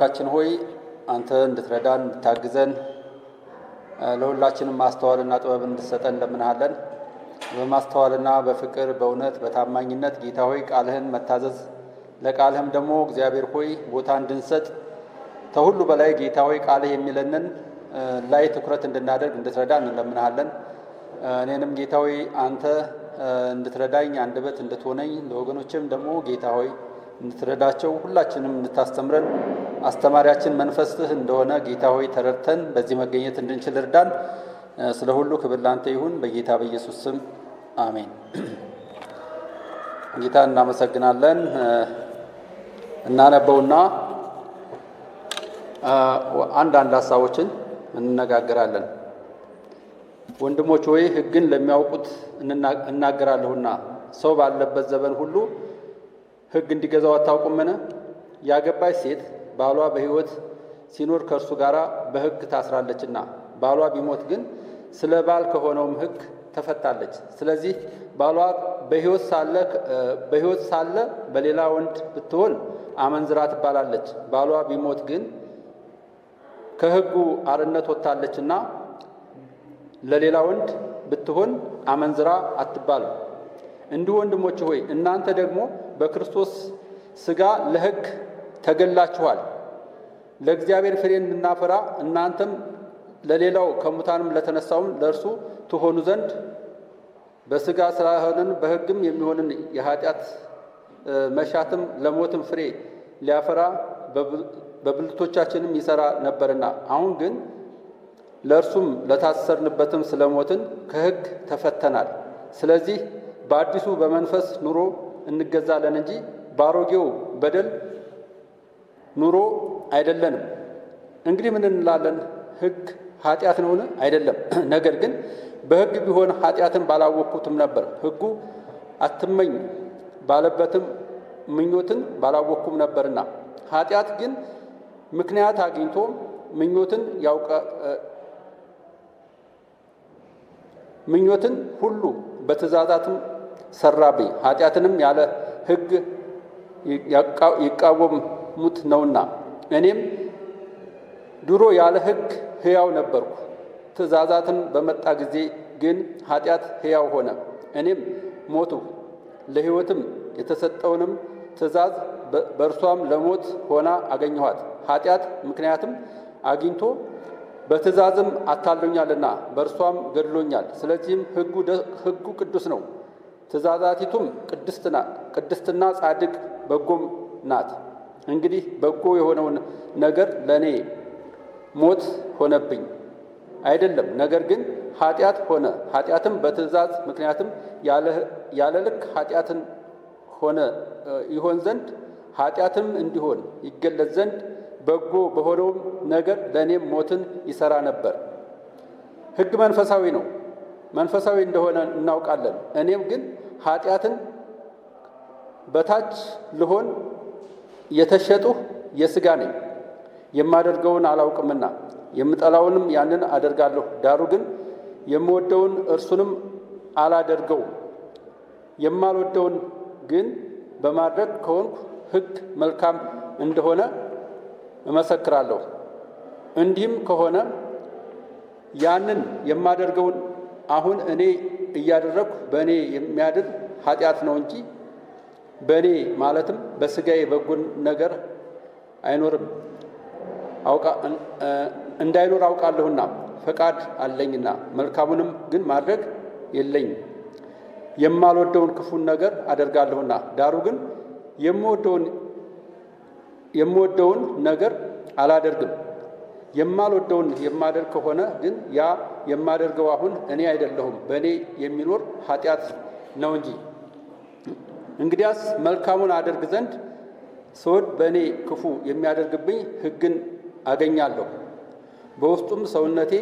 ካችን ሆይ አንተ እንድትረዳን እንድታግዘን ለሁላችንም ማስተዋልና ጥበብ እንድትሰጠን ለምንሃለን። በማስተዋልና በፍቅር በእውነት በታማኝነት ጌታ ሆይ ቃልህን መታዘዝ ለቃልህም ደግሞ እግዚአብሔር ሆይ ቦታ እንድንሰጥ ከሁሉ በላይ ጌታ ሆይ ቃልህ የሚለንን ላይ ትኩረት እንድናደርግ እንድትረዳን እንለምንሃለን። እኔንም ጌታ ሆይ አንተ እንድትረዳኝ አንደበት እንድትሆነኝ ለወገኖችም ደግሞ ጌታ ሆይ እንድትረዳቸው ሁላችንም እንድታስተምረን አስተማሪያችን መንፈስህ እንደሆነ ጌታ ሆይ ተረድተን በዚህ መገኘት እንድንችል እርዳን። ስለ ሁሉ ክብር ላንተ ይሁን በጌታ በኢየሱስ ስም አሜን። ጌታ እናመሰግናለን። እናነበውና አንዳንድ ሐሳቦችን እንነጋገራለን። ወንድሞች ሆይ ሕግን ለሚያውቁት እናገራለሁና ሰው ባለበት ዘመን ሁሉ ሕግ እንዲገዛው አታውቁምን? ያገባች ሴት ባሏ በሕይወት ሲኖር ከእርሱ ጋር በሕግ ታስራለችና ባሏ ቢሞት ግን ስለ ባል ከሆነውም ሕግ ተፈታለች። ስለዚህ ባሏ በሕይወት ሳለ በሌላ ወንድ ብትሆን አመንዝራ ትባላለች። ባሏ ቢሞት ግን ከሕጉ አርነት ወጥታለችና ለሌላ ወንድ ብትሆን አመንዝራ አትባልም። እንዲሁ ወንድሞች ሆይ እናንተ ደግሞ በክርስቶስ ሥጋ ለሕግ ተገላችኋል፣ ለእግዚአብሔር ፍሬ እንድናፈራ እናንተም ለሌላው ከሙታንም ለተነሳውም ለእርሱ ትሆኑ ዘንድ በሥጋ ስላሆንን በሕግም የሚሆንን የኃጢአት መሻትም ለሞትም ፍሬ ሊያፈራ በብልቶቻችንም ይሠራ ነበርና አሁን ግን ለእርሱም ለታሰርንበትም ስለሞትን ከሕግ ተፈተናል። ስለዚህ በአዲሱ በመንፈስ ኑሮ እንገዛለን እንጂ ባሮጌው በደል ኑሮ አይደለንም። እንግዲህ ምን እንላለን? ሕግ ኃጢአት ነውን? አይደለም። ነገር ግን በሕግ ቢሆን ኃጢአትን ባላወቅኩትም ነበር። ሕጉ አትመኝ ባለበትም ምኞትን ባላወቅኩም ነበርና ኃጢአት ግን ምክንያት አግኝቶ ምኞትን ሁሉ በትእዛዛትም ሰራብኝ። ኃጢአትንም ያለ ሕግ ይቃወሙት ነውና እኔም ድሮ ያለ ሕግ ሕያው ነበርኩ። ትእዛዛትን በመጣ ጊዜ ግን ኃጢአት ሕያው ሆነ። እኔም ሞቱ። ለሕይወትም የተሰጠውንም ትእዛዝ በእርሷም ለሞት ሆና አገኘኋት። ኃጢአት ምክንያትም አግኝቶ በትእዛዝም አታሎኛልና በእርሷም ገድሎኛል። ስለዚህም ሕጉ ቅዱስ ነው፣ ትእዛዛቲቱም ቅድስትና ጻድቅ በጎም ናት። እንግዲህ በጎ የሆነውን ነገር ለእኔ ሞት ሆነብኝ አይደለም፣ ነገር ግን ኃጢአት ሆነ። ኃጢአትም በትእዛዝ ምክንያትም ያለ ልክ ኃጢአትን ይሆን ዘንድ ኃጢአትም እንዲሆን ይገለጽ ዘንድ በጎ በሆነውም ነገር ለእኔም ሞትን ይሠራ ነበር። ሕግ መንፈሳዊ ነው፣ መንፈሳዊ እንደሆነ እናውቃለን። እኔም ግን ኃጢአትን በታች ልሆን የተሸጥሁ የሥጋ ነኝ፣ የማደርገውን አላውቅምና የምጠላውንም ያንን አደርጋለሁ። ዳሩ ግን የምወደውን እርሱንም አላደርገውም። የማልወደውን ግን በማድረግ ከሆንኩ ሕግ መልካም እንደሆነ እመሰክራለሁ። እንዲህም ከሆነ ያንን የማደርገውን አሁን እኔ እያደረግሁ በእኔ የሚያድር ኃጢአት ነው እንጂ በእኔ ማለትም በሥጋዬ በጎን ነገር እንዳይኖር አውቃለሁና ፈቃድ አለኝና መልካሙንም ግን ማድረግ የለኝም። የማልወደውን ክፉን ነገር አደርጋለሁና ዳሩ ግን የምወደውን ነገር አላደርግም። የማልወደውን የማደርግ ከሆነ ግን ያ የማደርገው አሁን እኔ አይደለሁም በእኔ የሚኖር ኃጢአት ነው እንጂ። እንግዲያስ መልካሙን አደርግ ዘንድ ስወድ በእኔ ክፉ የሚያደርግብኝ ሕግን አገኛለሁ። በውስጡም ሰውነቴ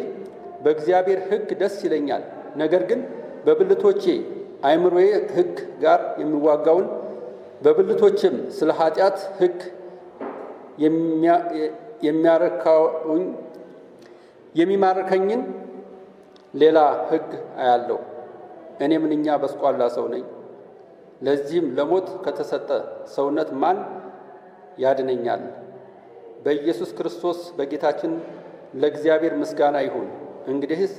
በእግዚአብሔር ሕግ ደስ ይለኛል። ነገር ግን በብልቶቼ አእምሮዬ ሕግ ጋር የሚዋጋውን በብልቶችም ስለ ኃጢአት ሕግ የሚማርከኝን ሌላ ሕግ አያለሁ። እኔ ምንኛ በስቋላ ሰው ነኝ! ለዚህም ለሞት ከተሰጠ ሰውነት ማን ያድነኛል? በኢየሱስ ክርስቶስ በጌታችን ለእግዚአብሔር ምስጋና ይሁን። እንግዲህስ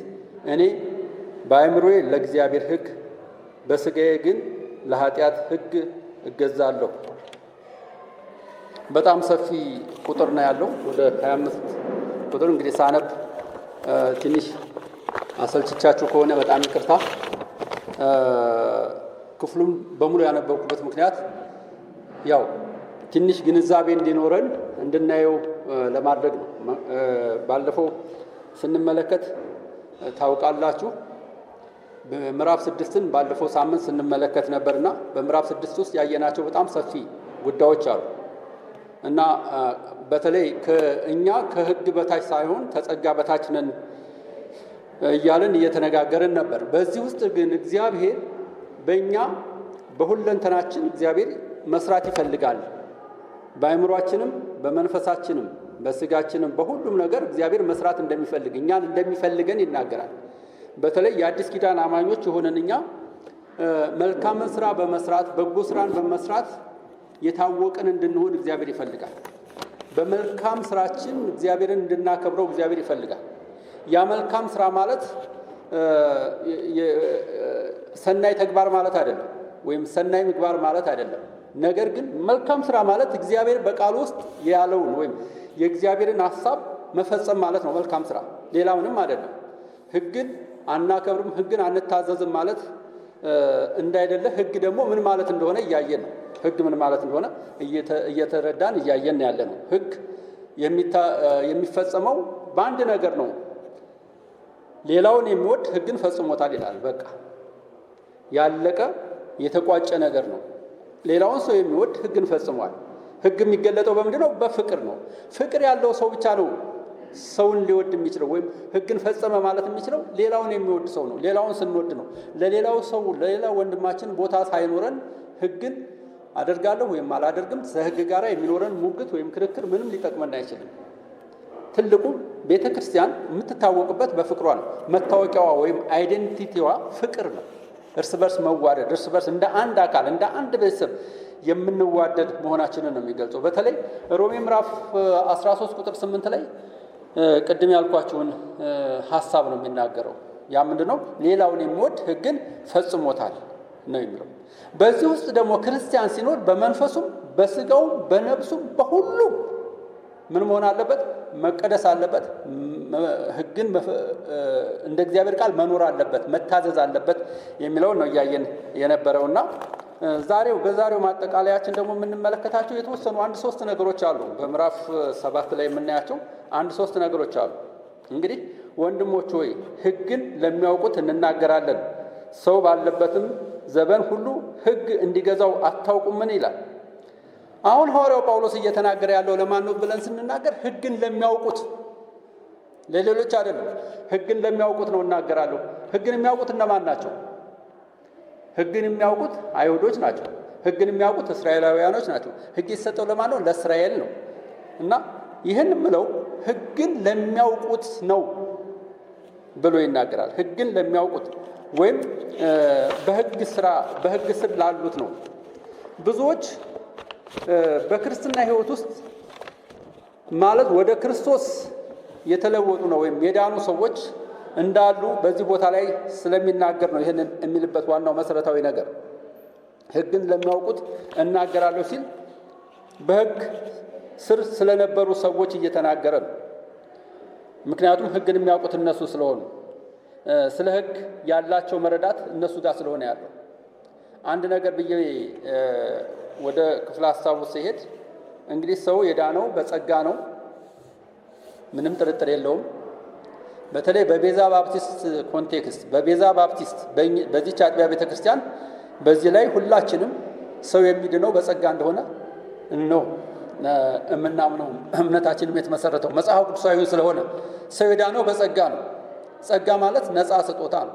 እኔ በአእምሮዬ ለእግዚአብሔር ሕግ በሥጋዬ ግን ለኃጢአት ሕግ እገዛለሁ። በጣም ሰፊ ቁጥር ነው ያለው። ወደ 25 ቁጥር እንግዲህ ሳነብ ትንሽ አሰልችቻችሁ ከሆነ በጣም ይቅርታ። ክፍሉም በሙሉ ያነበብኩበት ምክንያት ያው ትንሽ ግንዛቤ እንዲኖረን እንድናየው ለማድረግ ነው። ባለፈው ስንመለከት ታውቃላችሁ በምዕራፍ 6ን ባለፈው ሳምንት ስንመለከት ነበርና በምዕራፍ 6 ውስጥ ያየናቸው በጣም ሰፊ ጉዳዮች አሉ እና በተለይ ከእኛ ከሕግ በታች ሳይሆን ከጸጋ በታች ነን እያልን እየተነጋገርን ነበር። በዚህ ውስጥ ግን እግዚአብሔር በእኛ በሁለንተናችን እግዚአብሔር መስራት ይፈልጋል። በአእምሯችንም በመንፈሳችንም በስጋችንም በሁሉም ነገር እግዚአብሔር መስራት እንደሚፈልግ እኛን እንደሚፈልገን ይናገራል። በተለይ የአዲስ ኪዳን አማኞች የሆነን እኛ መልካምን ስራ በመስራት በጎ ስራን በመስራት የታወቅን እንድንሆን እግዚአብሔር ይፈልጋል። በመልካም ስራችን እግዚአብሔርን እንድናከብረው እግዚአብሔር ይፈልጋል። ያ መልካም ስራ ማለት ሰናይ ተግባር ማለት አይደለም፣ ወይም ሰናይ ምግባር ማለት አይደለም። ነገር ግን መልካም ስራ ማለት እግዚአብሔር በቃሉ ውስጥ ያለውን ወይም የእግዚአብሔርን ሐሳብ መፈጸም ማለት ነው መልካም ስራ፣ ሌላ ምንም አይደለም። ሕግን አናከብርም፣ ሕግን አንታዘዝም ማለት እንዳይደለ ሕግ ደግሞ ምን ማለት እንደሆነ እያየን ነው። ሕግ ምን ማለት እንደሆነ እየተረዳን እያየን ያለ ነው። ሕግ የሚፈጸመው በአንድ ነገር ነው። ሌላውን የሚወድ ሕግን ፈጽሞታል ይላል። በቃ ያለቀ የተቋጨ ነገር ነው። ሌላውን ሰው የሚወድ ሕግን ፈጽሟል። ሕግ የሚገለጠው በምንድን ነው? በፍቅር ነው። ፍቅር ያለው ሰው ብቻ ነው ሰውን ሊወድ የሚችለው ወይም ሕግን ፈጸመ ማለት የሚችለው ሌላውን የሚወድ ሰው ነው። ሌላውን ስንወድ ነው። ለሌላው ሰው ለሌላው ወንድማችን ቦታ ሳይኖረን ሕግን አደርጋለሁ ወይም አላደርግም ከሕግ ጋር የሚኖረን ሙግት ወይም ክርክር ምንም ሊጠቅመን አይችልም። ትልቁ ቤተ ክርስቲያን የምትታወቅበት በፍቅሯ ነው። መታወቂያዋ ወይም አይዴንቲቲዋ ፍቅር ነው። እርስ በርስ መዋደድ፣ እርስ በርስ እንደ አንድ አካል እንደ አንድ ቤተሰብ የምንዋደድ መሆናችንን ነው የሚገልጸው። በተለይ ሮሜ ምዕራፍ 13 ቁጥር 8 ላይ ቅድም ያልኳችሁን ሐሳብ ነው የሚናገረው። ያ ምንድነው? ሌላውን የሚወድ ሕግን ፈጽሞታል ነው የሚለው። በዚህ ውስጥ ደግሞ ክርስቲያን ሲኖር በመንፈሱም በስጋውም በነፍሱም በሁሉም ምን መሆን አለበት? መቀደስ አለበት። ሕግን እንደ እግዚአብሔር ቃል መኖር አለበት፣ መታዘዝ አለበት የሚለውን ነው እያየን የነበረውና በዛሬው ማጠቃለያችን ደግሞ የምንመለከታቸው የተወሰኑ 1-3 ነገሮች አሉ። በምዕራፍ 7 ላይ የምናያቸው 1-3 ነገሮች አሉ። እንግዲህ ወንድሞች ሆይ ሕግን ለሚያውቁት እንናገራለን፣ ሰው ባለበትም ዘመን ሁሉ ሕግ እንዲገዛው አታውቁምን ይላል። አሁን ሐዋርያው ጳውሎስ እየተናገረ ያለው ለማን ነው ብለን ስንናገር ሕግን ለሚያውቁት፣ ለሌሎች አይደለም። ሕግን ለሚያውቁት ነው እናገራለሁ። ሕግን የሚያውቁት እነማን ናቸው? ሕግን የሚያውቁት አይሁዶች ናቸው። ሕግን የሚያውቁት እስራኤላውያኖች ናቸው። ሕግ የተሰጠው ለማን ነው? ለእስራኤል ነው። እና ይህን ምለው ሕግን ለሚያውቁት ነው ብሎ ይናገራል። ሕግን ለሚያውቁት ወይም በሕግ ስር ላሉት ነው። ብዙዎች በክርስትና ሕይወት ውስጥ ማለት ወደ ክርስቶስ የተለወጡ ነው ወይም የዳኑ ሰዎች እንዳሉ በዚህ ቦታ ላይ ስለሚናገር ነው ይህንን የሚልበት ዋናው መሰረታዊ ነገር። ሕግን ለሚያውቁት እናገራለሁ ሲል በሕግ ስር ስለነበሩ ሰዎች እየተናገረ ነው። ምክንያቱም ሕግን የሚያውቁት እነሱ ስለሆኑ፣ ስለ ሕግ ያላቸው መረዳት እነሱ ጋር ስለሆነ ያለው። አንድ ነገር ብዬ ወደ ክፍለ ሐሳቡ ሲሄድ እንግዲህ ሰው የዳነው በጸጋ ነው፣ ምንም ጥርጥር የለውም። በተለይ በቤዛ ባፕቲስት ኮንቴክስት በቤዛ ባፕቲስት በዚህች አጥቢያ ቤተክርስቲያን በዚህ ላይ ሁላችንም ሰው የሚድነው በጸጋ እንደሆነ ነው እምናምነው። እምነታችንም የተመሰረተው መጽሐፍ ቅዱሳዊ ስለሆነ ሰው የዳነው በጸጋ ነው። ጸጋ ማለት ነፃ ስጦታ ነው።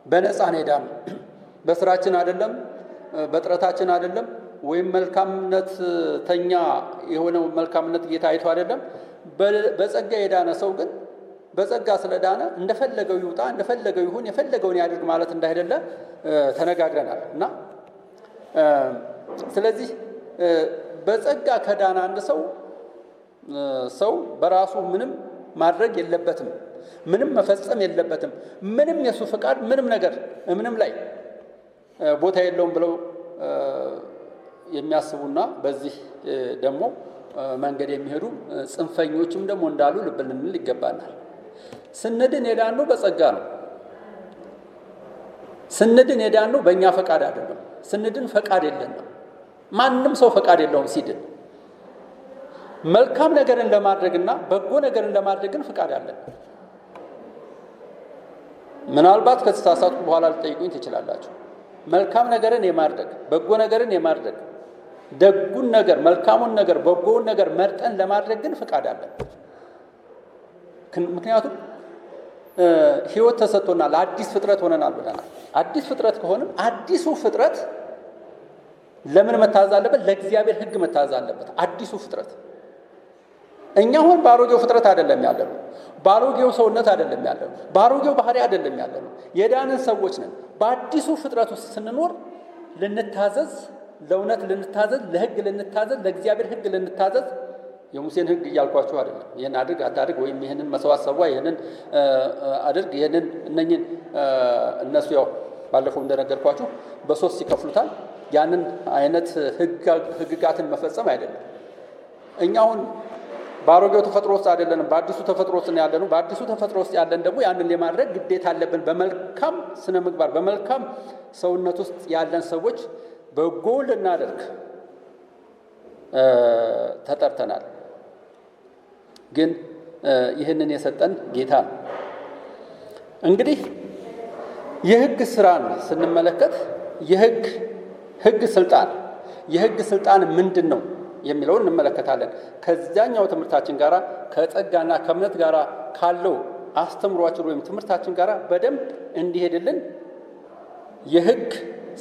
በነፃ ነው የዳነው። በስራችን አይደለም፣ በጥረታችን አይደለም፣ ወይም መልካምነተኛ የሆነው መልካምነት ጌታ አይቶ አይደለም። በጸጋ የዳነ ሰው ግን በጸጋ ስለዳነ እንደፈለገው ይውጣ፣ እንደፈለገው ይሁን፣ የፈለገውን ያድርግ ማለት እንዳይደለ ተነጋግረናል እና ስለዚህ በጸጋ ከዳነ አንድ ሰው ሰው በራሱ ምንም ማድረግ የለበትም፣ ምንም መፈጸም የለበትም፣ ምንም የሱ ፈቃድ ምንም ነገር ምንም ላይ ቦታ የለውም ብለው የሚያስቡና በዚህ ደግሞ መንገድ የሚሄዱ ጽንፈኞችም ደግሞ እንዳሉ ልብ ልንል ይገባናል። ስንድን የዳነው በጸጋ ነው። ስንድን የዳነው በእኛ ፈቃድ አይደለም። ስንድን ፈቃድ የለንም። ማንም ሰው ፈቃድ የለውም ሲድን። መልካም ነገርን ለማድረግና በጎ ነገርን ለማድረግ ግን ፈቃድ አለን። ምናልባት ከተሳሳትኩ በኋላ ልጠይቁኝ ትችላላችሁ። መልካም ነገርን የማድረግ በጎ ነገርን የማድረግ ደጉን ነገር መልካሙን ነገር በጎውን ነገር መርጠን ለማድረግ ግን ፈቃድ አለን። ምክንያቱም ሕይወት ተሰጥቶናል፣ አዲስ ፍጥረት ሆነናል ብለናል። አዲስ ፍጥረት ከሆነም አዲሱ ፍጥረት ለምን መታዘዝ አለበት? ለእግዚአብሔር ሕግ መታዘዝ አለበት። አዲሱ ፍጥረት እኛ አሁን ባሮጌው ፍጥረት አይደለም ያለነው፣ ባሮጌው ሰውነት አይደለም ያለነው፣ ባሮጌው ባህሪ አይደለም ያለነው። የዳንን ሰዎች ነን። በአዲሱ ፍጥረት ውስጥ ስንኖር ልንታዘዝ፣ ለእውነት ልንታዘዝ፣ ለሕግ ልንታዘዝ፣ ለእግዚአብሔር ሕግ ልንታዘዝ። የሙሴን ሕግ እያልኳችሁ አይደለም። ይሄን አድርግ አታድርግ፣ ወይም ይሄንን መስዋዕት ሰዋ፣ ይሄንን አድርግ፣ ይሄንን እነኝን እነሱ ያው ባለፈው እንደነገርኳችሁ በሶስት ይከፍሉታል። ያንን አይነት ሕግጋትን መፈጸም አይደለም። እኛ አሁን ባሮጌው ተፈጥሮ ውስጥ አይደለንም፣ በአዲሱ ተፈጥሮ ውስጥ ነው ያለነው። በአዲሱ ተፈጥሮ ውስጥ ያለን ደግሞ ያንን ለማድረግ ግዴታ አለብን። በመልካም ስነ ምግባር በመልካም ሰውነት ውስጥ ያለን ሰዎች በጎ ልናደርግ ተጠርተናል። ግን ይህንን የሰጠን ጌታ ነው። እንግዲህ የሕግ ስራን ስንመለከት የሕግ ስልጣን ምንድን ነው የሚለውን እንመለከታለን። ከዚያኛው ትምህርታችን ጋር ከጸጋና ከእምነት ጋር ካለው አስተምሯችን ወይም ትምህርታችን ጋር በደንብ እንዲሄድልን የሕግ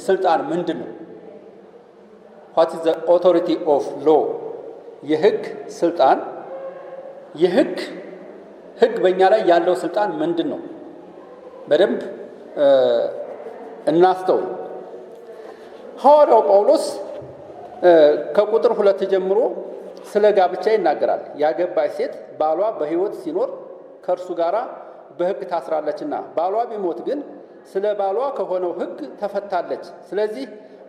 ስልጣን ምንድን ነው? what is the authority of law? የሕግ ስልጣን ሕግ በእኛ ላይ ያለው ስልጣን ምንድን ነው? በደንብ እናስተውል። ሐዋርያው ጳውሎስ ከቁጥር 2 ጀምሮ ስለ ጋብቻ ይናገራል። ያገባች ሴት ባሏ በሕይወት ሲኖር ከእርሱ ጋር በሕግ ታስራለችና ባሏ ቢሞት ግን ስለ ባሏ ከሆነው ሕግ ተፈታለች። ስለዚህ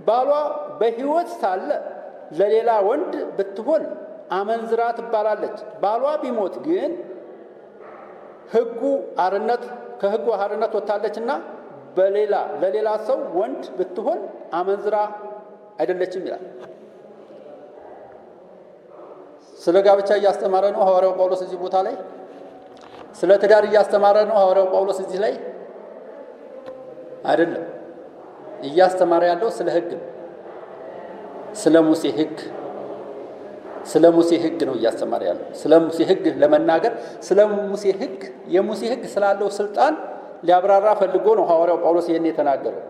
ባሏ በሕይወት ሳለ ለሌላ ወንድ ብትሆን አመንዝራ ትባላለች። ባሏ ቢሞት ግን ከሕጉ አርነት ወጥታለችና ለሌላ ሰው ወንድ ብትሆን አመንዝራ አይደለችም ይላል። ስለ ጋብቻ እያስተማረ ነው ሐዋርያው ጳውሎስ እዚህ ቦታ ላይ። ስለ ትዳር እያስተማረ ነው ሐዋርያው ጳውሎስ እዚህ ላይ አይደለም። እያስተማረ ያለው ስለ ሕግ ነው። ስለ ሙሴ ሕግ ነው እያስተማረ ያለው። ስለ ሙሴ ሕግ ለመናገር የሙሴ ሕግ ስላለው ስልጣን ሊያብራራ ፈልጎ ነው ሐዋርያው ጳውሎስ ይሄን የተናገረው።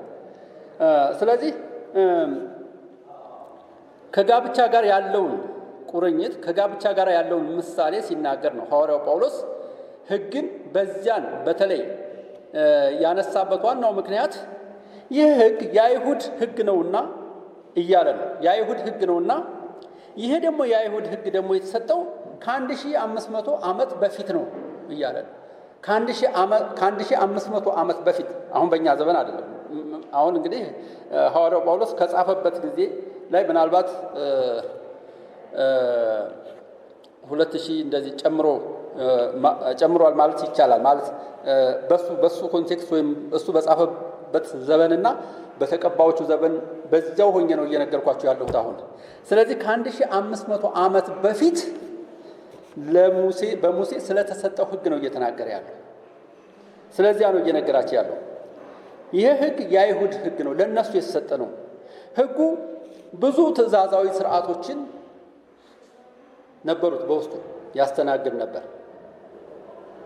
ስለዚህ ከጋብቻ ጋር ያለውን ቁርኝት ከጋብቻ ጋር ያለውን ምሳሌ ሲናገር ነው ሐዋርያው ጳውሎስ ሕግን በዚያን በተለይ ያነሳበት ዋናው ምክንያት ይህ ሕግ የአይሁድ ሕግ ነውና እያለ ነው። የአይሁድ ሕግ ነውና ይሄ ደግሞ የአይሁድ ሕግ ደግሞ የተሰጠው ከ1500 ዓመት በፊት ነው እያለ ነው። ከ1500 ዓመት በፊት፣ አሁን በእኛ ዘመን አይደለም። አሁን እንግዲህ ሐዋርያው ጳውሎስ ከጻፈበት ጊዜ ላይ ምናልባት 2000 እንደዚህ ጨምሯል ማለት ይቻላል። ማለት በሱ ኮንቴክስት ወይም እሱ በጻፈበት ዘመንና በተቀባዮቹ ዘመን በዚያው ሆኜ ነው እየነገርኳችሁ ያለሁት አሁን። ስለዚህ ከ1500 ዓመት በፊት በሙሴ ስለተሰጠው ሕግ ነው እየተናገረ ያለው። ስለዚያ ነው እየነገራችሁ ያለው። ይሄ ሕግ የአይሁድ ሕግ ነው፣ ለእነሱ የተሰጠ ነው። ሕጉ ብዙ ትእዛዛዊ ስርዓቶችን ነበሩት፣ በውስጡ ያስተናግድ ነበር።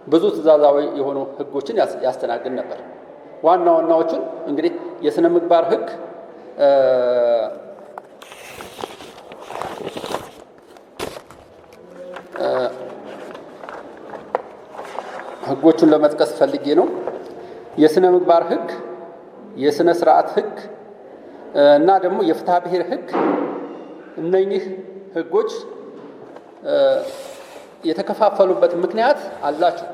ብዙ ትእዛዛዊ የሆኑ ሕጎችን ያስተናግድ ነበር። ዋና ዋናዎቹን እንግዲህ የሥነ ምግባር ሕግ ሕጎቹን ለመጥቀስ ፈልጌ ነው። የሥነ ምግባር ሕግ፣ የሥነ ስርዓት ሕግ እና ደግሞ የፍትሐ ብሔር ሕግ። እነኚህ ሕጎች የተከፋፈሉበት ምክንያት አላቸው።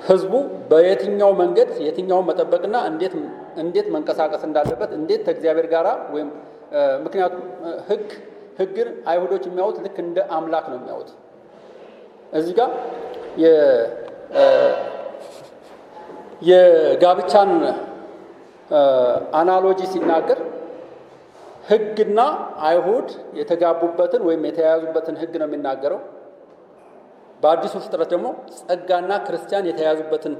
ህዝቡ በየትኛው መንገድ የትኛውን መጠበቅና እንዴት መንቀሳቀስ እንዳለበት እንዴት ከእግዚአብሔር ጋር ወይም ምክንያቱም ህግን አይሁዶች የሚያዩት ልክ እንደ አምላክ ነው የሚያዩት። እዚህ ጋር የጋብቻን አናሎጂ ሲናገር ህግና አይሁድ የተጋቡበትን ወይም የተያያዙበትን ህግ ነው የሚናገረው። በአዲሱ ፍጥረት ደግሞ ጸጋና ክርስቲያን የተያያዙበትን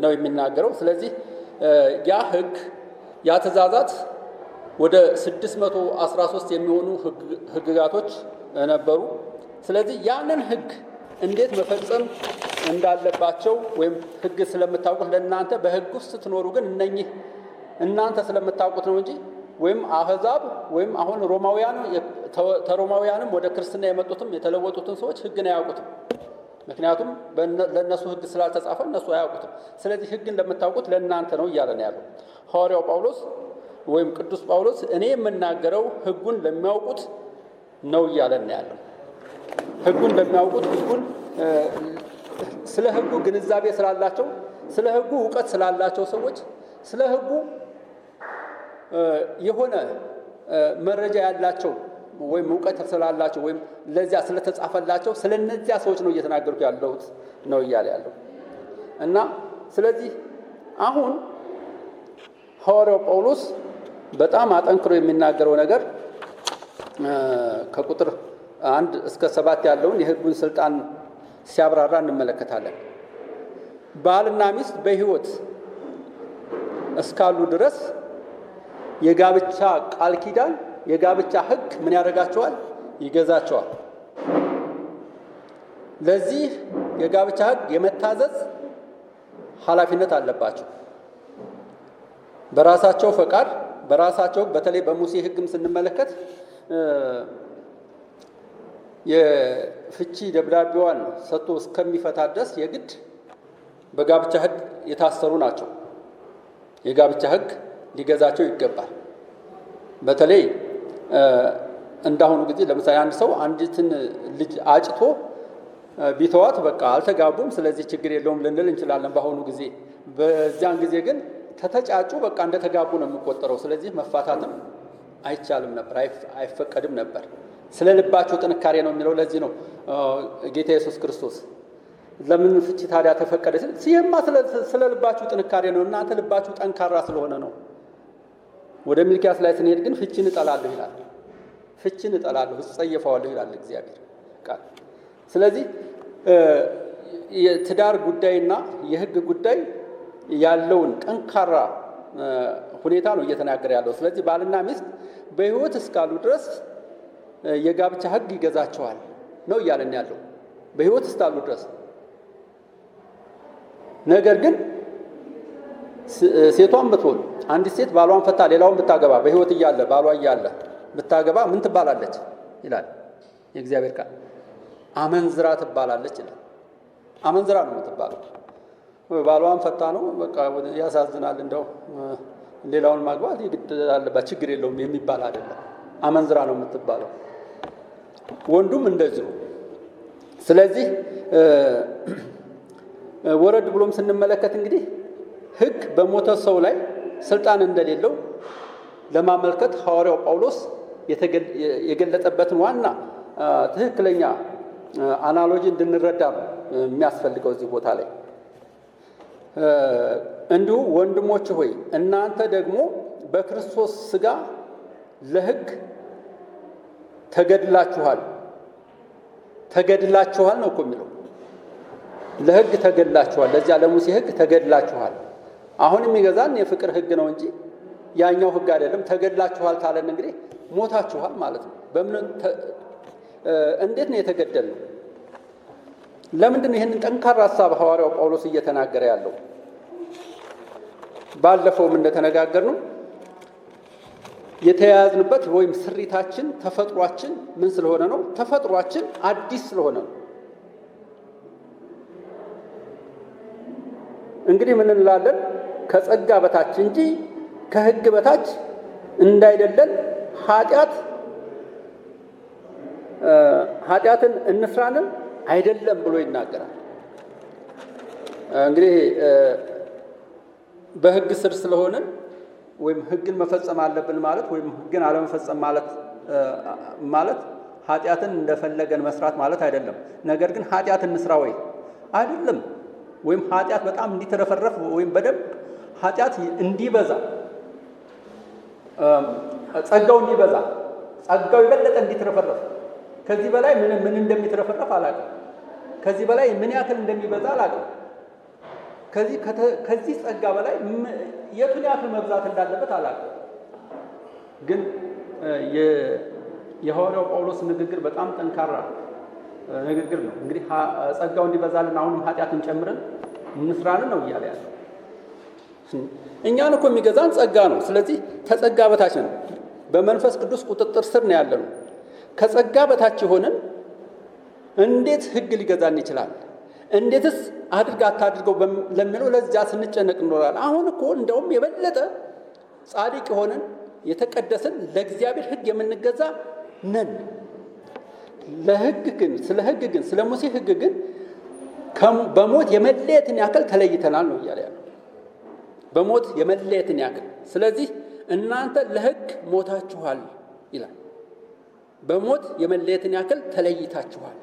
ነው የሚናገረው። ስለዚህ ያ ህግ ያ ትእዛዛት ወደ 613 የሚሆኑ ህግጋቶች ነበሩ። ስለዚህ ያንን ህግ እንዴት መፈጸም እንዳለባቸው ወይም ህግ ስለምታውቁት ለእናንተ በህግ ውስጥ ስትኖሩ ግን እነኚህ እናንተ ስለምታውቁት ነው እንጂ ወይም አህዛብ ወይም አሁን ሮማውያንም ወደ ክርስትና የመጡትም የተለወጡትን ሰዎች ህግን አያውቁትም። ምክንያቱም ለእነሱ ህግ ስላልተጻፈ እነሱ አያውቁትም። ስለዚህ ህግን ለምታውቁት ለእናንተ ነው እያለ ነው ያለው ሐዋርያው ጳውሎስ ወይም ቅዱስ ጳውሎስ። እኔ የምናገረው ህጉን ለሚያውቁት ነው እያለ ነው ያለው። ህጉን ለሚያውቁት ስለ ህጉ ግንዛቤ ስላላቸው፣ ስለ ህጉ እውቀት ስላላቸው ሰዎች፣ ስለ ህጉ የሆነ መረጃ ያላቸው ወይም እውቀት ስላላቸው ወይም ለዚያ ስለተጻፈላቸው ስለነዚያ ሰዎች ነው እየተናገርኩ ያለሁት ነው እያለ ያለው እና ስለዚህ አሁን ሐዋርያው ጳውሎስ በጣም አጠንክሮ የሚናገረው ነገር ከቁጥር 1 እስከ 7 ያለውን የህጉን ስልጣን ሲያብራራ እንመለከታለን። ባልና ሚስት በህይወት እስካሉ ድረስ የጋብቻ ቃል ኪዳን የጋብቻ ህግ ምን ያደርጋቸዋል? ይገዛቸዋል። ለዚህ የጋብቻ ህግ የመታዘዝ ኃላፊነት አለባቸው። በራሳቸው ፈቃድ በራሳቸው በተለይ በሙሴ ህግም ስንመለከት የፍቺ ደብዳቤዋን ሰጥቶ እስከሚፈታ ድረስ የግድ በጋብቻ ህግ የታሰሩ ናቸው። የጋብቻ ህግ ሊገዛቸው ይገባል። በተለይ እንዳሁኑ ጊዜ ለምሳሌ አንድ ሰው አንዲትን ልጅ አጭቶ ቢተዋት በቃ አልተጋቡም፣ ስለዚህ ችግር የለውም ልንል እንችላለን በአሁኑ ጊዜ። በዚያን ጊዜ ግን ከተጫጩ በቃ እንደተጋቡ ነው የሚቆጠረው። ስለዚህ መፋታትም አይቻልም ነበር፣ አይፈቀድም ነበር። ስለ ልባቸው ጥንካሬ ነው የሚለው። ለዚህ ነው ጌታ ኢየሱስ ክርስቶስ ለምን ፍቺ ታዲያ ተፈቀደ ሲል ሲየማ ስለ ልባችሁ ጥንካሬ ነው፣ እናንተ ልባችሁ ጠንካራ ስለሆነ ነው። ወደ ሚልክያስ ላይ ስንሄድ ግን ፍቺን እጠላለሁ ይላል። ፍቺን እጠላለሁ እጸየፈዋለሁ ይላል እግዚአብሔር ቃል። ስለዚህ የትዳር ጉዳይና የህግ ጉዳይ ያለውን ጠንካራ ሁኔታ ነው እየተናገረ ያለው። ስለዚህ ባልና ሚስት በህይወት እስካሉ ድረስ የጋብቻ ህግ ይገዛቸዋል ነው እያለን ያለው፣ በህይወት እስካሉ ድረስ። ነገር ግን ሴቷን ብትሆን አንዲት ሴት ባሏን ፈታ ሌላውን ብታገባ በህይወት እያለ ባሏ እያለ ብታገባ ምን ትባላለች ይላል የእግዚአብሔር ቃል? አመንዝራ ትባላለች ይላል። አመንዝራ ነው የምትባለው። ባሏን ፈታ ነው በቃ ያሳዝናል፣ እንደው ሌላውን ማግባት ይግድ አለባት ችግር የለውም የሚባል አይደለም። አመንዝራ ነው የምትባለው። ወንዱም እንደዚሁ። ስለዚህ ወረድ ብሎም ስንመለከት እንግዲህ ህግ በሞተ ሰው ላይ ስልጣን እንደሌለው ለማመልከት ሐዋርያው ጳውሎስ የገለጸበትን ዋና ትክክለኛ አናሎጂ እንድንረዳ የሚያስፈልገው እዚህ ቦታ ላይ እንዲሁ ወንድሞች ሆይ እናንተ ደግሞ በክርስቶስ ሥጋ ለህግ ተገድላችኋል ነው እኮ የሚለው። ለህግ ተገድላችኋል፣ ለዚያ ለሙሴ ህግ ተገድላችኋል። አሁን የሚገዛን የፍቅር ህግ ነው እንጂ ያኛው ህግ አይደለም። ተገድላችኋል ታለን እንግዲህ ሞታችኋል ማለት ነው። እንዴት ነው የተገደልነው? ለምንድን ነው ይህንን ጠንካራ ሐሳብ ሐዋርያው ጳውሎስ እየተናገረ ያለው? ባለፈውም እንደተነጋገርነው የተያያዝንበት ወይም ስሪታችን ተፈጥሯችን ምን ስለሆነ ነው? ተፈጥሯችን አዲስ ስለሆነ ነው። እንግዲህ ምን እንላለን? ከጸጋ በታች እንጂ ከህግ በታች እንዳይደለን ኃጢአት ኃጢአትን እንስራንን አይደለም ብሎ ይናገራል። እንግዲህ በሕግ ስር ስለሆነን ወይም ሕግን መፈጸም አለብን ማለት ወይም ሕግን አለመፈጸም ማለት ኃጢአትን እንደፈለገን መስራት ማለት አይደለም። ነገር ግን ኃጢአት እንስራ ወይ አይደለም፣ ወይም ኃጢአት በጣም እንዲተረፈረፍ ወይም በደንብ ኃጢአት እንዲበዛ ጸጋው እንዲበዛ ጸጋው የበለጠ እንዲተረፈረፍ ከዚህ በላይ ምን እንደሚተረፈረፍ አላውቅም። ከዚህ በላይ ምን ያክል እንደሚበዛ አላውቅም። ከዚህ ጸጋ በላይ የቱን ያክል መብዛት እንዳለበት አላውቅም። ግን የሐዋርያው ጳውሎስ ንግግር በጣም ጠንካራ ንግግር ነው። እንግዲህ ጸጋው እንዲበዛልን አሁንም ኃጢአትን ጨምረን እንስራን ነው እያለ ያለው። እኛን እኮ የሚገዛን ጸጋ ነው። ስለዚህ ከጸጋ በታች ነን። በመንፈስ ቅዱስ ቁጥጥር ስር ነው ያለነው። ከጸጋ በታች ሆነን እንዴት ሕግ ሊገዛን ይችላል? እንዴትስ አድርግ አታድርገው ለሚለው ለዚያ ስንጨነቅ እንኖራለን። አሁን እኮ እንደውም የበለጠ ጻድቅ ሆነን የተቀደስን ለእግዚአብሔር ሕግ የምንገዛ ነን። ስለ ሙሴ ሕግ ግን በሞት የመለየትን ያክል ተለይተናል ነው እያለ ያለው። በሞት የመለየትን ያክል። ስለዚህ እናንተ ለሕግ ሞታችኋል ይላል። በሞት የመለየትን ያክል ተለይታችኋል።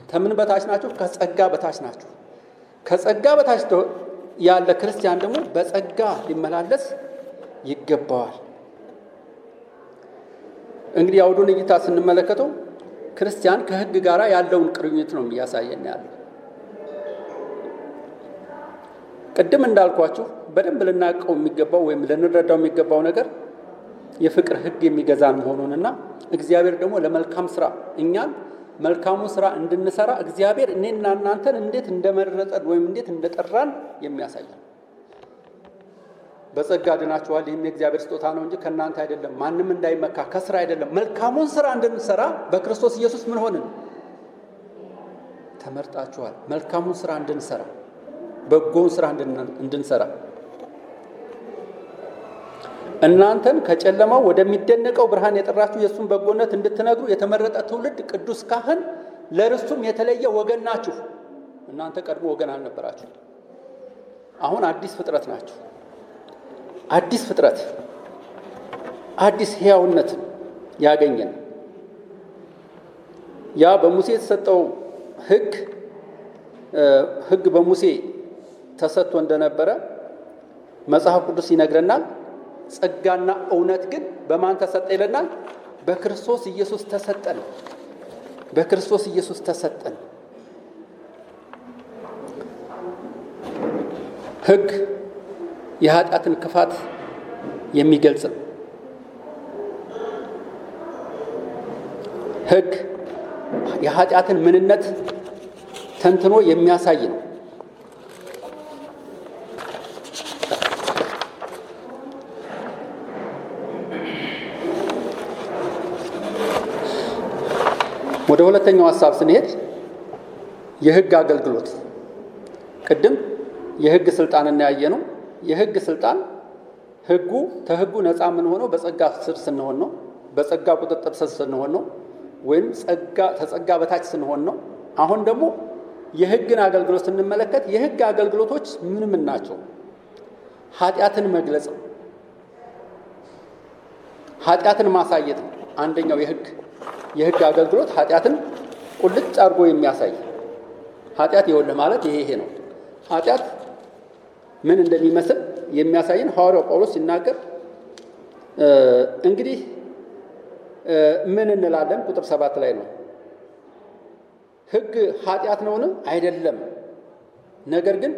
ከምን በታች ናችሁ? ከጸጋ በታች ናችሁ። ከጸጋ በታች ያለ ክርስቲያን ደግሞ በጸጋ ሊመላለስ ይገባዋል። እንግዲህ አውዱን እይታ ስንመለከተው ክርስቲያን ከሕግ ጋር ያለውን ቁርኝት ነው የሚያሳየን ያለው። ቅድም እንዳልኳችሁ በደንብ ልናውቀው የሚገባው ወይም ልንረዳው የሚገባው ነገር የፍቅር ሕግ የሚገዛን መሆኑንና እግዚአብሔር ደግሞ ለመልካም ስራ እኛን መልካሙን ስራ እንድንሰራ እግዚአብሔር እኔና እናንተን እንዴት እንደመረጠን ወይም እንዴት እንደጠራን የሚያሳይ ነው። በጸጋ ድናችኋል፣ ይህም የእግዚአብሔር ስጦታ ነው እንጂ ከእናንተ አይደለም፣ ማንም እንዳይመካ ከስራ አይደለም። መልካሙን ስራ እንድንሰራ በክርስቶስ ኢየሱስ ምን ሆንን? ተመርጣችኋል። መልካሙን ስራ እንድንሰራ፣ በጎውን ስራ እንድንሰራ እናንተን ከጨለማው ወደሚደነቀው ብርሃን የጠራችሁ የእሱን በጎነት እንድትነግሩ የተመረጠ ትውልድ፣ ቅዱስ ካህን፣ ለርስቱም የተለየ ወገን ናችሁ። እናንተ ቀድሞ ወገን አልነበራችሁ። አሁን አዲስ ፍጥረት ናችሁ። አዲስ ፍጥረት፣ አዲስ ሕያውነት ያገኘን ያ በሙሴ የተሰጠው ሕግ በሙሴ ተሰጥቶ እንደነበረ መጽሐፍ ቅዱስ ይነግረናል። ጸጋና እውነት ግን በማን ተሰጠ ይለናል? በክርስቶስ ኢየሱስ ተሰጠን። በክርስቶስ ኢየሱስ ተሰጠን። ሕግ የኃጢአትን ክፋት የሚገልጽ ነው። ሕግ የኃጢአትን ምንነት ተንትኖ የሚያሳይ ነው። ወደ ሁለተኛው ሐሳብ ስንሄድ የሕግ አገልግሎት። ቅድም የሕግ ስልጣንና ያየ ነው። የሕግ ስልጣን ከሕጉ ነፃ የምንሆነው በጸጋ ስር ስንሆን ነው። በጸጋ ቁጥጥር ስር ስንሆን ነው። ወይም ከጸጋ በታች ስንሆን ነው። አሁን ደግሞ የሕግን አገልግሎት ስንመለከት የሕግ አገልግሎቶች ምን ናቸው? ኃጢአትን መግለጽ ነው። ኃጢአትን ማሳየት ነው። አንደኛው የሕግ አገልግሎት ኃጢአትን ቁልጭ አድርጎ የሚያሳይ ኃጢአት ይኸውልህ ማለት ይሄ ነው። ኃጢአት ምን እንደሚመስል የሚያሳይን ሐዋርያው ጳውሎስ ሲናገር እንግዲህ ምን እንላለን? ቁጥር 7 ላይ ነው። ሕግ ኃጢአት ነውን? አይደለም። ነገር ግን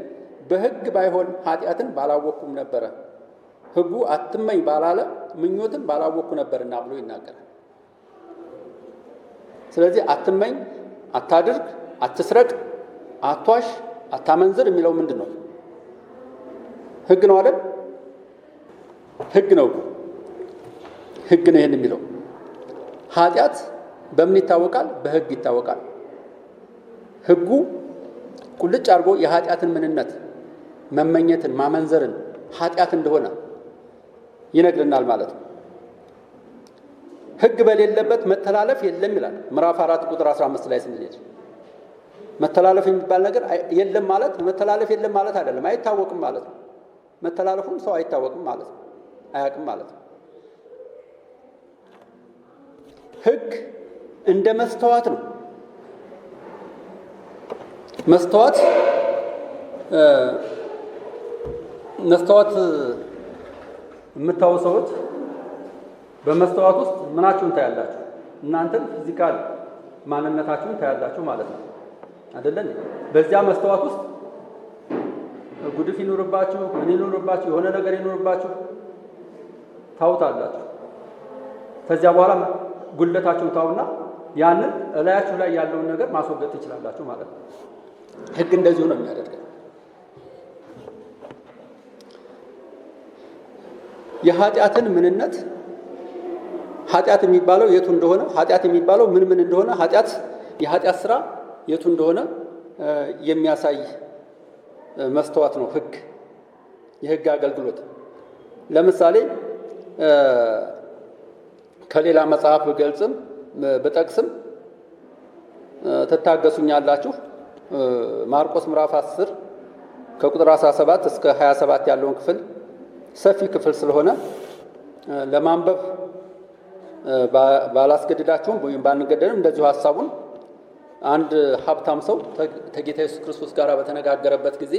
በሕግ ባይሆን ኃጢአትን ባላወቅኩም ነበረ፣ ሕጉ አትመኝ ባላለ ምኞትን ባላወቅኩ ነበርና ብሎ ይናገራል። ስለዚህ አትመኝ፣ አታድርግ፣ አትስረቅ፣ አትዋሽ፣ አታመንዝር የሚለው ምንድን ነው? ሕግ ነው አይደል? ሕግ ነው። ሕግ ነው ይሄን የሚለው። ኃጢአት በምን ይታወቃል? በሕግ ይታወቃል። ሕጉ ቁልጭ አድርጎ የኃጢአትን ምንነት፣ መመኘትን፣ ማመንዘርን ኃጢአት እንደሆነ ይነግርናል ማለት ነው። ሕግ በሌለበት መተላለፍ የለም ይላል። ምዕራፍ 4 ቁጥር 15 ላይ ስንሄድ መተላለፍ የሚባል ነገር የለም ማለት መተላለፍ የለም ማለት አይደለም፣ አይታወቅም ማለት ነው። መተላለፉም ሰው አይታወቅም ማለት ነው፣ አያውቅም ማለት ነው። ሕግ እንደ መስተዋት ነው። መስተዋት የምታዩ ሰዎች በመስተዋት ውስጥ ምናችሁን ታያላችሁ? እናንተን ፊዚካል ማንነታችሁን ታያላችሁ ማለት ነው አይደለም? በዚያ መስተዋት ውስጥ ጉድፍ ይኖርባችሁ፣ ምን ይኖርባችሁ፣ የሆነ ነገር ይኖርባችሁ ታውታላችሁ። ከዚያ በኋላ ጉድለታችሁን ታውና ያንን እላያችሁ ላይ ያለውን ነገር ማስወገድ ትችላላችሁ ማለት ነው። ሕግ እንደዚሁ ነው የሚያደርገው። የኃጢአትን ምንነት ኃጢአት የሚባለው የቱ እንደሆነ ኃጢአት የሚባለው ምን እንደሆነ የኃጢአት ስራ የቱ እንደሆነ የሚያሳይ መስተዋት ነው ሕግ። የሕግ አገልግሎት ለምሳሌ ከሌላ መጽሐፍ ብጠቅስም ትታገሱኛላችሁ። ማርቆስ ምዕራፍ 10 ከቁጥር 17 እስከ 27 ያለውን ክፍል ሰፊ ክፍል ስለሆነ ለማንበብ ባላስገድዳችሁም ወይም ባንገደድም እንደዚሁ ሐሳቡን አንድ ሀብታም ሰው ከጌታ ኢየሱስ ክርስቶስ ጋር በተነጋገረበት ጊዜ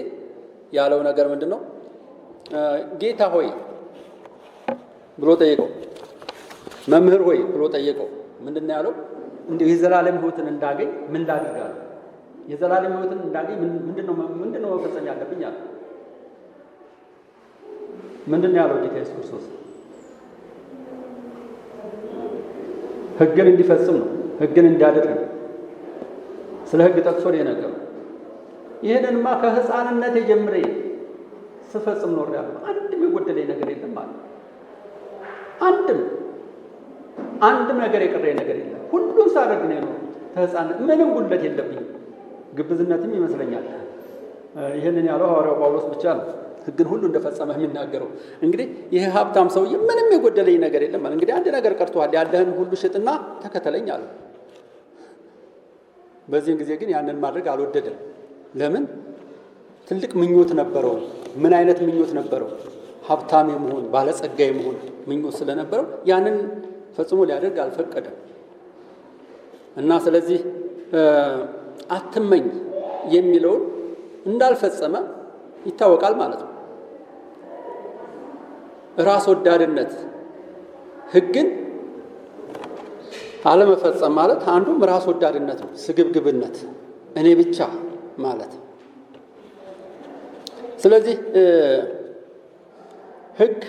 ያለው ነገር ምንድነው? ጌታ ሆይ ብሎ ጠየቀው። መምህር ሆይ ብሎ ጠየቀው። ምንድነው ያለው? እንዴ የዘላለም ሕይወትን እንዳገኝ ምን ላድርጋለሁ? የዘላለም ሕይወትን እንዳገኝ ምንድነው መፈጸም ያለብኝ አለ። ምንድነው ያለው ጌታ ኢየሱስ ክርስቶስ? ሕግን እንዲፈጽም ነው፣ ሕግን እንዲያደርግ ነው። ስለ ሕግ ጠቅሶ ነው የነገረው። ይሄንንማ ከሕፃንነቴ ጀምሬ ስፈጽም ኖሬያለሁ፣ አንድም የጎደለኝ ነገር የለም ማለት አንድም ነገር የቀረኝ ነገር የለም። ሁሉን ሳደርግ ነው የኖርኩት ከሕፃንነት፣ ምንም ጉድለት የለብኝም። ግብዝነትም ይመስለኛል ይህንን ያለው ሐዋርያው ጳውሎስ ብቻ ነው፣ ሕግን ሁሉ እንደፈጸመ የሚናገረው። እንግዲህ ይሄ ሀብታም ሰውዬ ምንም የጎደለኝ ነገር የለም ማለት እንግዲህ አንድ ነገር ቀርቶሃል፣ ያለህን ሁሉ ሽጥና ተከተለኝ አለ። በዚህን ጊዜ ግን ያንን ማድረግ አልወደደም። ለምን? ትልቅ ምኞት ነበረው። ምን አይነት ምኞት ነበረው? ሀብታም የመሆን ባለጸጋ የመሆን ምኞት ስለነበረው ያንን ፈጽሞ ሊያደርግ አልፈቀደም። እና ስለዚህ አትመኝ የሚለውን እንዳልፈጸመ ይታወቃል ማለት ነው። ራስ ወዳድነት፣ ሕግን አለመፈጸም ማለት አንዱም ራስ ወዳድነት ነው፣ ስግብግብነት፣ እኔ ብቻ ማለት። ስለዚህ ሕግ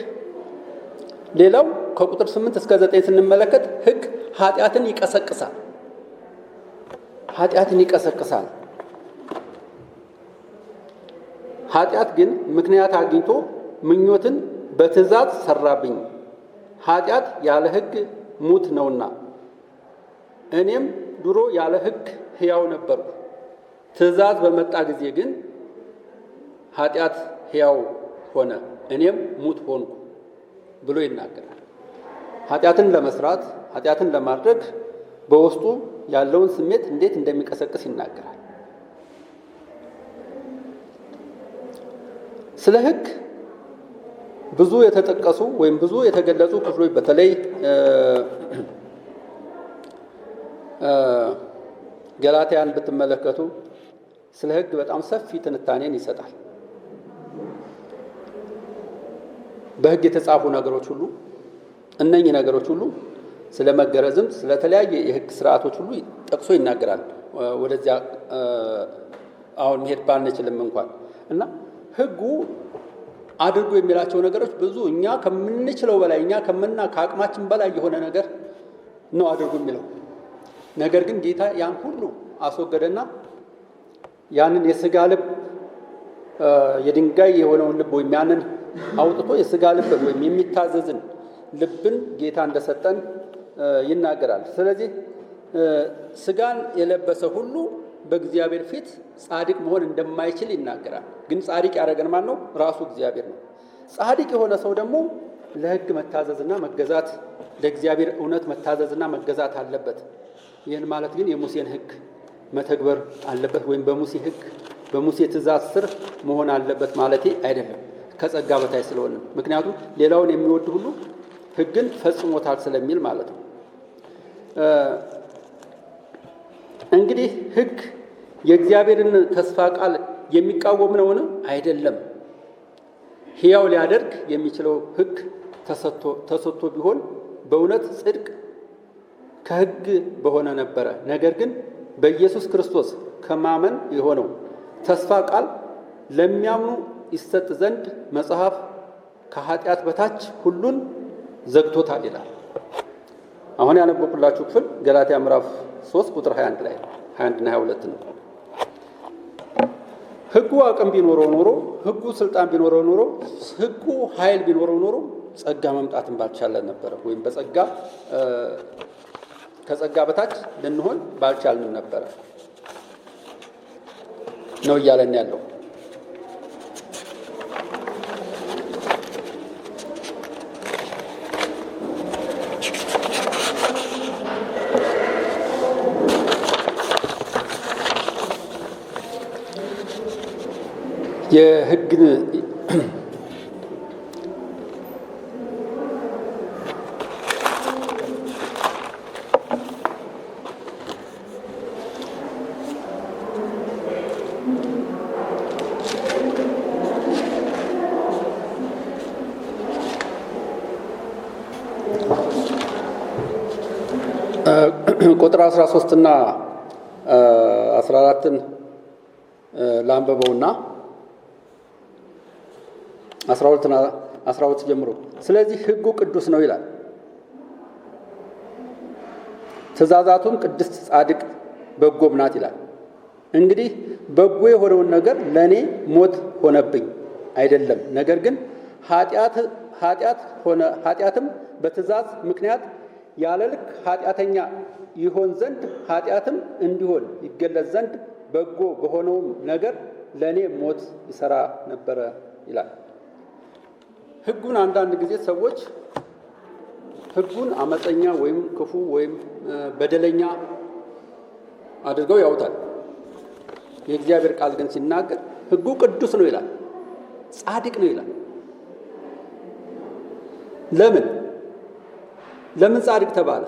ሌላው ከቁጥር 8 እስከ 9 ስንመለከት ሕግ ኃጢአትን ይቀሰቅሳል። ኃጢአት ግን ምክንያት አግኝቶ ምኞትን በትእዛዝ ሰራብኝ። ኃጢአት ያለ ሕግ ሙት ነውና እኔም ድሮ ያለ ሕግ ሕያው ነበርኩ። ትእዛዝ በመጣ ጊዜ ግን ኃጢአት ሕያው ሆነ፣ እኔም ሙት ሆንኩ ብሎ ይናገራል። ኃጢአትን ለመስራት ኃጢአትን ለማድረግ በውስጡ ያለውን ስሜት እንዴት እንደሚቀሰቅስ ይናገራል። ስለ ሕግ ብዙ የተጠቀሱ ወይም ብዙ የተገለጹ ክፍሎች በተለይ ገላትያን ብትመለከቱ ስለ ሕግ በጣም ሰፊ ትንታኔን ይሰጣል። በሕግ የተጻፉ ነገሮች ሁሉ እነኚህ ነገሮች ሁሉ ስለ መገረዝም ስለተለያየ የሕግ ስርዓቶች ሁሉ ጠቅሶ ይናገራል። ወደዚያ አሁን መሄድ ባንችልም እንኳን እና ሕጉ አድርጎ የሚላቸው ነገሮች ብዙ እኛ ከምንችለው በላይ እኛ ከአቅማችን በላይ የሆነ ነገር ነው አድርጎ የሚለው። ነገር ግን ጌታ ያን ሁሉ አስወገደና ያንን የሥጋ ልብ የድንጋይ የሆነውን ልብ ወይም ያንን አውጥቶ የሥጋ ልብ ወይም የሚታዘዝን ልብን ጌታ እንደሰጠን ይናገራል። ስለዚህ ሥጋን የለበሰ ሁሉ በእግዚአብሔር ፊት ጻድቅ መሆን እንደማይችል ይናገራል። ግን ጻድቅ ያደረገን ማን ነው? ራሱ እግዚአብሔር ነው። ጻድቅ የሆነ ሰው ደግሞ ለሕግ መታዘዝና መገዛት ለእግዚአብሔር እውነት መታዘዝና መገዛት አለበት። ይህን ማለት ግን የሙሴን ሕግ መተግበር አለበት ወይም በሙሴ ሕግ በሙሴ ትእዛዝ ስር መሆን አለበት ማለቴ አይደለም፣ ከጸጋ በታች ስለሆነ። ምክንያቱም ሌላውን የሚወድ ሁሉ ሕግን ፈጽሞታል ስለሚል ማለት ነው። እንግዲህ ሕግ የእግዚአብሔርን ተስፋ ቃል የሚቃወም ነውን? አይደለም። ሕያው ሊያደርግ የሚችለው ሕግ ተሰጥቶ ቢሆን በእውነት ጽድቅ ከሕግ በሆነ ነበረ። ነገር ግን በኢየሱስ ክርስቶስ ከማመን የሆነው ተስፋ ቃል ለሚያምኑ ይሰጥ ዘንድ መጽሐፍ ከኃጢአት በታች ሁሉን ዘግቶታል ይላል። አሁን ያነበብኩላችሁ ክፍል ገላትያ ምዕራፍ 3 ቁጥር 21 ላይ 21 እና 22 ነው። ሕጉ አቅም ቢኖረው ኖሮ፣ ሕጉ ስልጣን ቢኖረው ኖሮ፣ ሕጉ ኃይል ቢኖረው ኖሮ ጸጋ መምጣትን ባልቻለን ነበረ፣ ወይም ከጸጋ በታች ልንሆን ባልቻልንም ነበረ ነው እያለን ያለው። የሕግን ቁጥር 13 እና 14ን ላንበበውና 12 ጀምሮ ስለዚህ ሕጉ ቅዱስ ነው ይላል። ትእዛዛቱም ቅድስት፣ ጻድቅ፣ በጎም ናት ይላል። እንግዲህ በጎ የሆነውን ነገር ለእኔ ሞት ሆነብኝ አይደለም፣ ነገር ግን ኃጢአትም በትእዛዝ ምክንያት ያለ ልክ ኃጢአተኛ ይሆን ዘንድ ኃጢአትም እንዲሆን ይገለጽ ዘንድ በጎ በሆነውም ነገር ለእኔ ሞት ይሠራ ነበረ ይላል። ሕጉን አንዳንድ ጊዜ ሰዎች ሕጉን አመፀኛ ወይም ክፉ ወይም በደለኛ አድርገው ያውታል። የእግዚአብሔር ቃል ግን ሲናገር ሕጉ ቅዱስ ነው ይላል፣ ጻድቅ ነው ይላል። ለምን ጻድቅ ተባለ?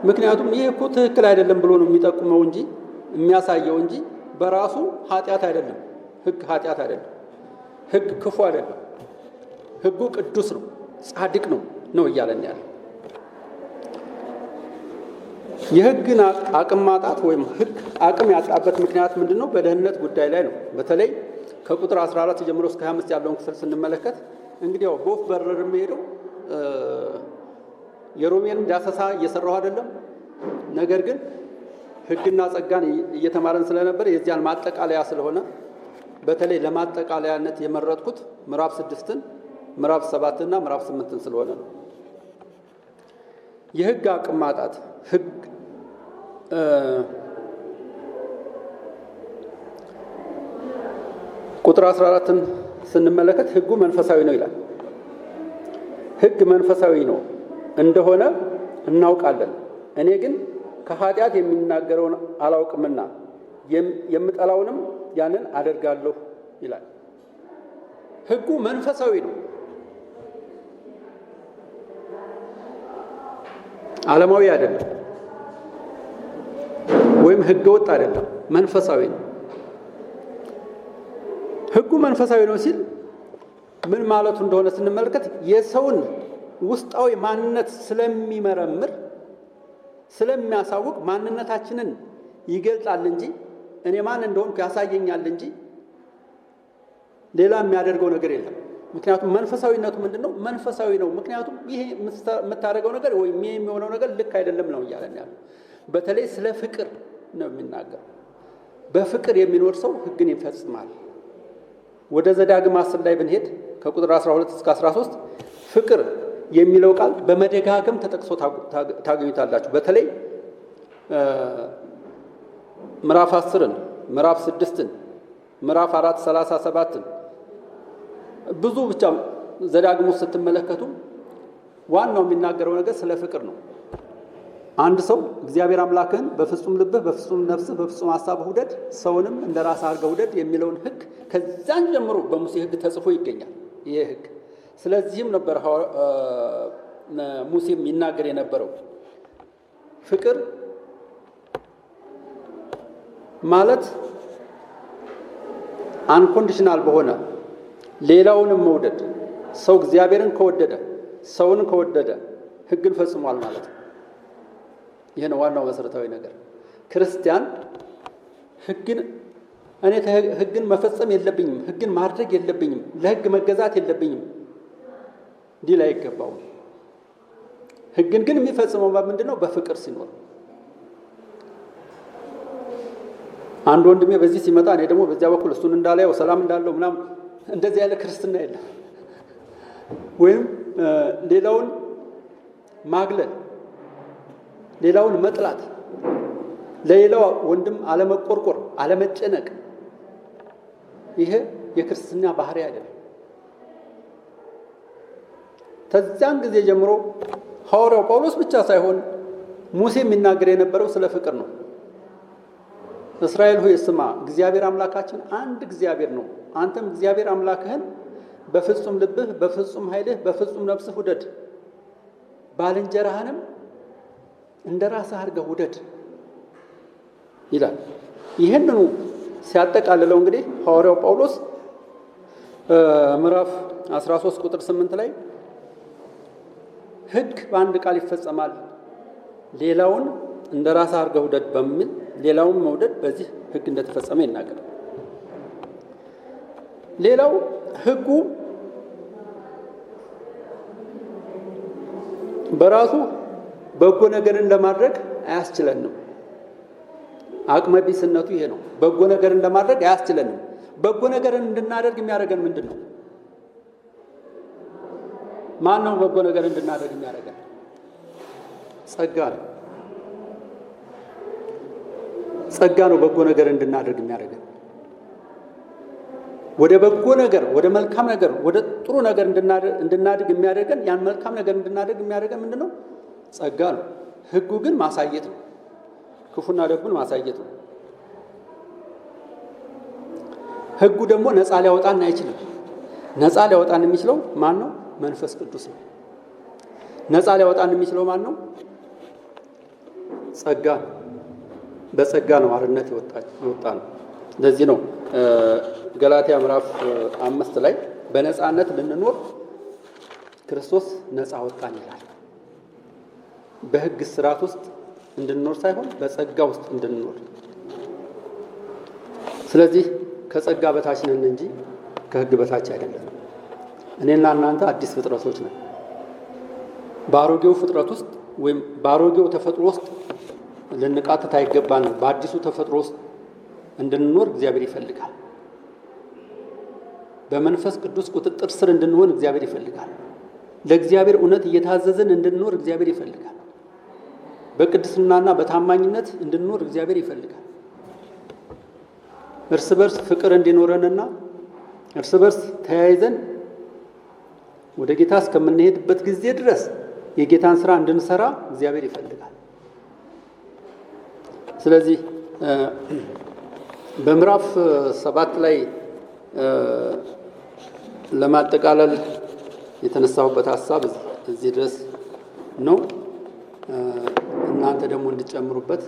ምክንያቱም ይህ እኮ ትክክል አይደለም ብሎ ነው የሚጠቁመው እንጂ የሚያሳየው እንጂ በራሱ ኃጢአት አይደለም። ሕግ ኃጢአት አይደለም። ሕግ ክፉ አይደለም። ሕጉ ቅዱስ ነው፣ ጻድቅ ነው እያለን ያለ። የሕግን አቅም ማጣት ወይም ሕግ አቅም ያጣበት ምክንያት ምንድን ነው? በደህንነት ጉዳይ ላይ ነው። በተለይ ከቁጥር 14 ጀምሮ እስከ 25 ያለውን ክፍል ስንመለከት እንግዲህ ያው በወፍ በረር የሚሄደው የሮሜን ዳሰሳ እየሰራሁ አይደለም። ነገር ግን ሕግና ጸጋን እየተማረን ስለነበር የዚያን ማጠቃለያ ስለሆነ በተለይ ለማጠቃለያነት የመረጥኩት ምዕራፍ 6ን፣ ምዕራፍ 7ና ምዕራፍ 8ን ስለሆነ ነው። የሕግ አቅም ማጣት ሕግ ቁጥር 14ን ስንመለከት ሕጉ መንፈሳዊ ነው ይላል። ሕግ መንፈሳዊ ነው እንደሆነ እናውቃለን። እኔ ግን ከኃጢአት የሚናገረውን አላውቅምና የምጠላውንም ያንን አደርጋለሁ ይላል። ሕጉ መንፈሳዊ ነው፣ ዓለማዊ አይደለም፣ ወይም ሕገ ወጥ አይደለም፣ መንፈሳዊ ነው። ሕጉ መንፈሳዊ ነው ሲል ምን ማለቱ እንደሆነ ስንመለከት የሰውን ውስጣዊ ማንነት ስለሚመረምር ስለሚያሳውቅ ማንነታችንን ይገልጻል እንጂ እኔ ማን እንደሆንኩ ያሳየኛል እንጂ ሌላ የሚያደርገው ነገር የለም። ምክንያቱም መንፈሳዊነቱ ምንድን ነው? መንፈሳዊ ነው። ምክንያቱም ይሄ የምታደርገው ነገር ወይም ይሄ የሚሆነው ነገር ልክ አይደለም ነው እያለን ያለው። በተለይ ስለ ፍቅር ነው የሚናገር። በፍቅር የሚኖር ሰው ሕግን ይፈጽማል። ወደ ዘዳግም 10 ላይ ብንሄድ ከቁጥር 12 እስከ 13 ፍቅር የሚለው ቃል በመደጋገም ተጠቅሶ ታገኙታላችሁ። በተለይ ምዕራፍ 10ን፣ ምዕራፍ 6ን፣ ምዕራፍ 4 37ን ብዙ ብቻ ዘዳግም ውስጥ ስትመለከቱ ዋናው የሚናገረው ነገር ስለ ፍቅር ነው። አንድ ሰው እግዚአብሔር አምላክህን በፍጹም ልብህ፣ በፍጹም ነፍስህ፣ በፍጹም ሐሳብህ ውደድ፣ ሰውንም እንደ ራስህ አድርገህ ውደድ የሚለውን ሕግ ከዛን ጀምሮ በሙሴ ሕግ ተጽፎ ይገኛል ይሄ ሕግ። ስለዚህም ነበር ሙሴም ይናገር የነበረው ፍቅር ማለት አንኮንዲሽናል በሆነ ሌላውንም መውደድ። ሰው እግዚአብሔርን ከወደደ ሰውን ከወደደ ሕግን ፈጽሟል ማለት ነው። ይሄ ነው ዋናው መሰረታዊ ነገር። ክርስቲያን ሕግን መፈጸም የለብኝም፣ ሕግን ማድረግ የለብኝም፣ ለሕግ መገዛት የለብኝም ሊል አይገባውም። ሕግን ግን የሚፈጽመው ምንድን ነው? በፍቅር ሲኖር። አንድ ወንድሜ በዚህ ሲመጣ እኔ ደግሞ በዚያ በኩል እሱን እንዳላየው ሰላም እንዳለው ምናምን እንደዚህ ያለ ክርስትና የለም። ወይም ሌላውን ማግለል፣ ሌላውን መጥላት፣ ለሌላው ወንድም አለመቆርቆር፣ አለመጨነቅ፣ ይሄ የክርስትና ባህሪ አይደለም። ከዚያን ጊዜ ጀምሮ ሐዋርያው ጳውሎስ ብቻ ሳይሆን ሙሴ የሚናገር የነበረው ስለ ፍቅር ነው። እስራኤል ሆይ ስማ፣ እግዚአብሔር አምላካችን አንድ እግዚአብሔር ነው። አንተም እግዚአብሔር አምላክህን በፍጹም ልብህ፣ በፍጹም ኃይልህ፣ በፍጹም ነፍስህ ውደድ፣ ባልንጀራህንም እንደ ራስህ አድርገህ ውደድ ይላል። ይህንኑ ሲያጠቃልለው እንግዲህ ሐዋርያው ጳውሎስ ምዕራፍ 13 ቁጥር 8 ላይ ሕግ በአንድ ቃል ይፈጸማል፣ ሌላውን እንደ ራስህ አድርገህ ውደድ በሚል ሌላውን መውደድ በዚህ ሕግ እንደተፈጸመ ይናገራል። ሌላው ሕጉ በራሱ በጎ ነገርን ለማድረግ አያስችለንም። አቅመ ቢስነቱ ይሄ ነው። በጎ ነገርን ለማድረግ አያስችለንም። በጎ ነገርን እንድናደርግ የሚያደርገን ምንድን ነው? ማን ነው በጎ ነገር እንድናደርግ የሚያደርገን? ጸጋ ነው። ጸጋ ነው በጎ ነገር እንድናደርግ የሚያደርገን። ወደ በጎ ነገር፣ ወደ መልካም ነገር፣ ወደ ጥሩ ነገር እንድናድግ የሚያደርገን፣ ያን መልካም ነገር እንድናደርግ የሚያደርገን ምንድን ነው? ጸጋ ነው። ሕጉ ግን ማሳየት ነው። ክፉና ደጉን ማሳየት ነው። ሕጉ ደግሞ ነፃ ሊያወጣን አይችልም። ነፃ ሊያወጣን የሚችለው ማን ነው? መንፈስ ቅዱስ ነው። ነፃ ሊያወጣን የሚችለው ማን ነው? ጸጋ ነው። በጸጋ ነው አርነት የወጣ ነው። ለዚህ ነው ገላትያ ምዕራፍ 5 ላይ በነፃነት ልንኖር ክርስቶስ ነፃ ወጣን ይላል። በሕግ ስርዓት ውስጥ እንድንኖር ሳይሆን በጸጋ ውስጥ እንድንኖር። ስለዚህ ከጸጋ በታች ነን እንጂ ከሕግ በታች አይደለም። እኔና እናንተ አዲስ ፍጥረቶች ነን። በአሮጌው ፍጥረት ውስጥ ወይም በአሮጌው ተፈጥሮ ውስጥ ልንቃተት አይገባንም። በአዲሱ ተፈጥሮ ውስጥ እንድንኖር እግዚአብሔር ይፈልጋል። በመንፈስ ቅዱስ ቁጥጥር ስር እንድንሆን እግዚአብሔር ይፈልጋል። ለእግዚአብሔር እውነት እየታዘዝን እንድንኖር እግዚአብሔር ይፈልጋል። በቅድስናና በታማኝነት እንድንኖር እግዚአብሔር ይፈልጋል። እርስ በርስ ፍቅር እንዲኖረንና እርስ በርስ ተያይዘን ወደ ጌታ እስከምንሄድበት ጊዜ ድረስ የጌታን ስራ እንድንሰራ እግዚአብሔር ይፈልጋል። ስለዚህ በምዕራፍ 7 ላይ ለማጠቃለል የተነሳሁበት ሐሳብ እዚህ ድረስ ነው። እናንተ ደግሞ እንድትጨምሩበት